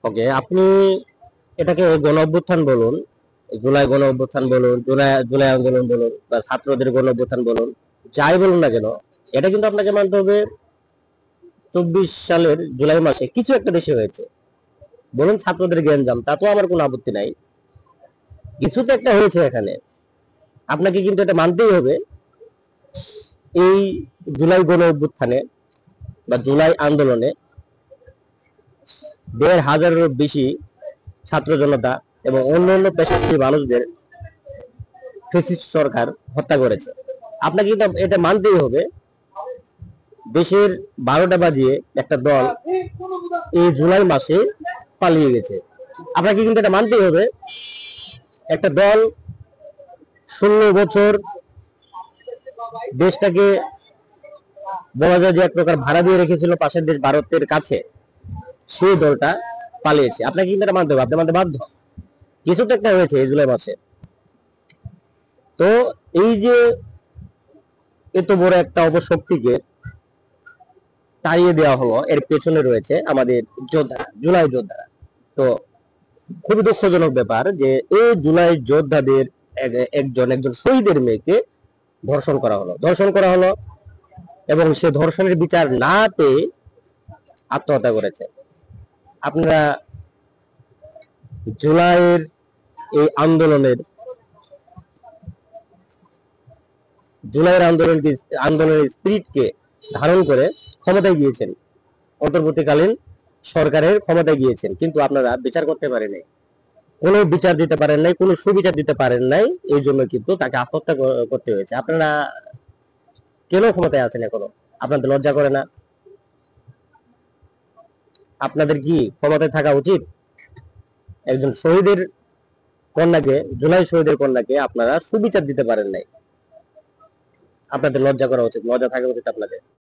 ওকে, আপনি এটাকে গণ অভ্যুত্থান বলুন, জুলাই গণ অভ্যুত্থান বলুন, জুলাই জুলাই আন্দোলন বলুন, বা ছাত্রদের গণ অভ্যুত্থান বলুন, যাই বলুন না কেন, এটা কিন্তু আপনাকে মানতে হবে 24 সালের জুলাই মাসে কিছু একটা দেশে হয়েছে। বলুন ছাত্রদের গ্যাঞ্জাম, তাতেও আমার কোনো আপত্তি নাই, কিছু তো একটা হয়েছে এখানে। আপনাকে কিন্তু এটা মানতেই হবে। এই জুলাই গণ অভ্যুত্থানে বা জুলাই আন্দোলনে 1,500-এরও বেশি ছাত্র জনতা এবং অন্যান্য পেশাজীবী মানুষদের ফ্যাসিস্ট সরকার হত্যা করেছে। আপনাকে কিন্তু এটা মানতেই হবে। দেশের 12টা বাজিয়ে একটা দল এই জুলাই মাসে পালিয়ে গেছে। আপনাকে কিন্তু এটা মানতেই হবে। একটা দল 16 বছর দেশটাকে বলা যায় যে এক প্রকার ভাড়া দিয়ে রেখেছিল পাশের দেশ ভারতের কাছে, সেই দলটা পালিয়েছে। আপনাকে কিন্তু এটা মানতে হবে, আপনি মানতে বাধ্য। কিছু তো একটা হয়েছে এই জুলাই মাসে। তো এই যে এত বড় একটা অপশক্তিকে তাড়িয়ে দেওয়া হলো, এর পেছনে রয়েছে আমাদের যোদ্ধা, জুলাই যোদ্ধারা। তো খুবই দুঃখজনক ব্যাপার যে এই জুলাই যোদ্ধাদের একজন একজন শহীদের মেয়েকে ধর্ষণ করা হলো এবং সে ধর্ষণের বিচার না পেয়ে আত্মহত্যা করেছে। আপনারা জুলাইয়ের এই জুলাইয়ের আন্দোলনের স্পিরিটকে ধারণ করে ক্ষমতায় গিয়েছেন, অন্তর্বর্তীকালীন সরকারের ক্ষমতায় গিয়েছেন, কিন্তু আপনারা বিচার করতে পারেন নাই, কোনো বিচার দিতে পারেন নাই, কোনো সুবিচার দিতে পারেন নাই। এই জন্য কিন্তু তাকে আত্মহত্যা করতে হয়েছে। আপনারা কেন ক্ষমতায় আছেন এখনো? আপনাদের লজ্জা করে না? আপনাদের কি ক্ষমতায় থাকা উচিত? একজন শহীদের কন্যাকে, জুলাই শহীদের কন্যাকে আপনারা সুবিচার দিতে পারেন নাই। আপনাদের লজ্জা করা উচিত, লজ্জা থাকা উচিত আপনাদের।